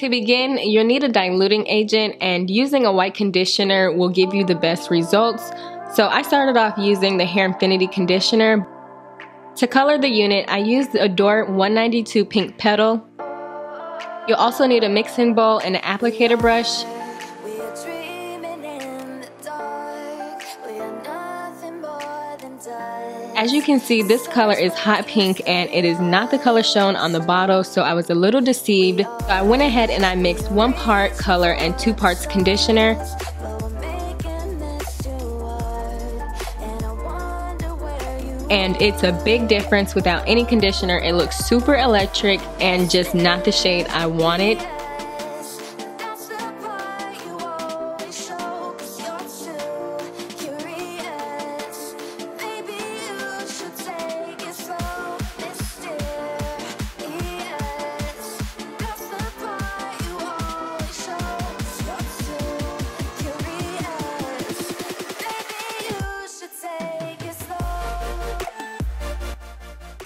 To begin, you'll need a diluting agent, and using a white conditioner will give you the best results. So I started off using the Hair Infinity conditioner. To color the unit, I used the Adore 192 Pink Petal. You'll also need a mixing bowl and an applicator brush. As you can see, this color is hot pink and it is not the color shown on the bottle, so I was a little deceived. So I went ahead and I mixed 1 part color and 2 parts conditioner. And it's a big difference. Without any conditioner, it looks super electric and just not the shade I wanted.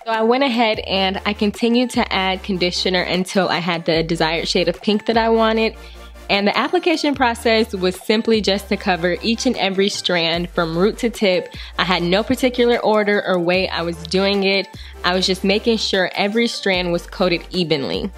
So I went ahead and I continued to add conditioner until I had the desired shade of pink that I wanted. And the application process was simply just to cover each and every strand from root to tip. I had no particular order or way I was doing it. I was just making sure every strand was coated evenly.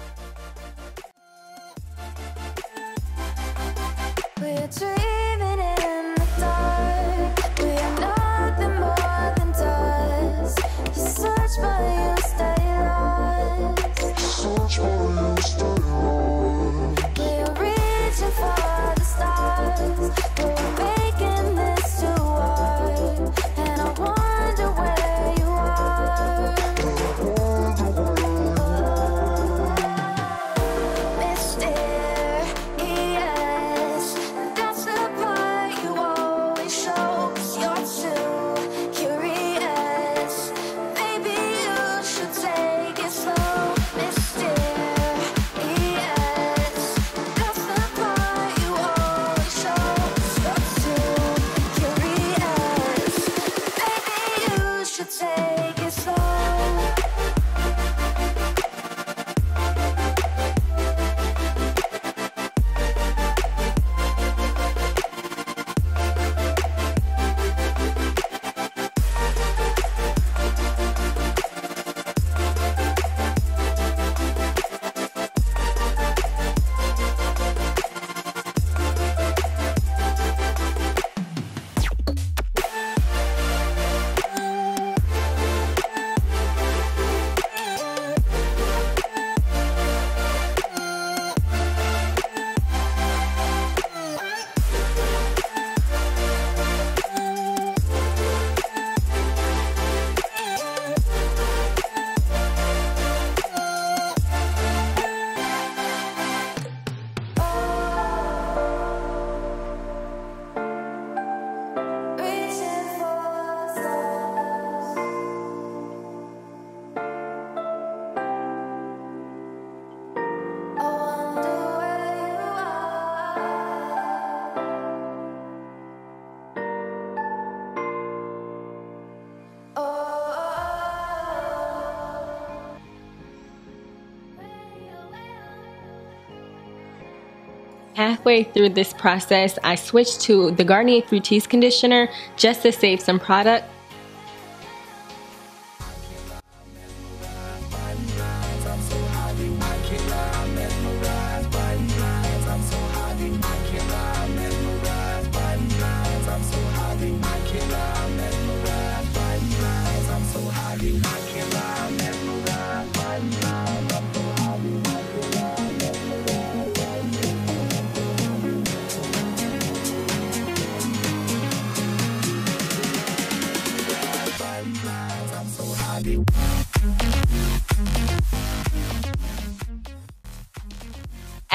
Halfway through this process, I switched to the Garnier Fructis conditioner just to save some product.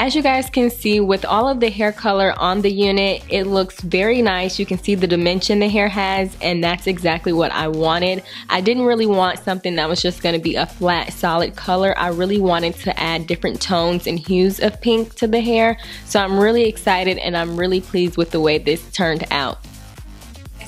As you guys can see, with all of the hair color on the unit, it looks very nice. You can see the dimension the hair has, and that's exactly what I wanted. I didn't really want something that was just going to be a flat, solid color. I really wanted to add different tones and hues of pink to the hair. So I'm really excited and I'm really pleased with the way this turned out.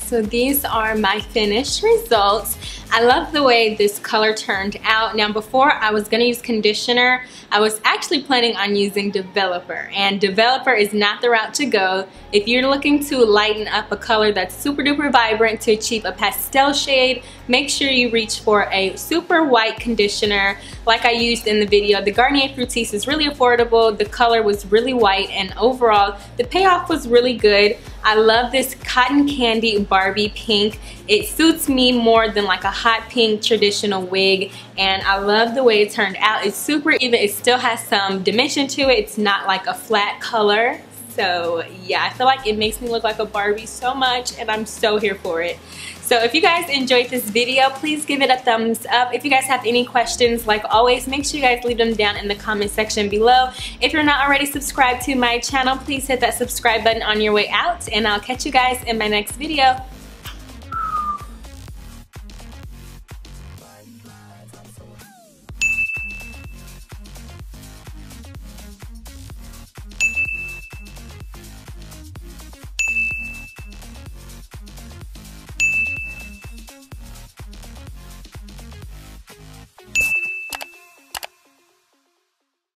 So these are my finished results. I love the way this color turned out. Now before I was gonna use conditioner, I was actually planning on using developer, and developer is not the route to go. If you're looking to lighten up a color that's super duper vibrant to achieve a pastel shade, make sure you reach for a super white conditioner like I used in the video. The Garnier Fructis is really affordable, the color was really white, and overall the payoff was really good. I love this cotton candy Barbie pink. It suits me more than like a hot pink traditional wig, and I love the way it turned out. It's super even. It still has some dimension to it. It's not like a flat color. So yeah, I feel like it makes me look like a Barbie so much, and I'm so here for it. So if you guys enjoyed this video, please give it a thumbs up. If you guys have any questions, like always, make sure you guys leave them down in the comment section below. If you're not already subscribed to my channel, please hit that subscribe button on your way out, and I'll catch you guys in my next video.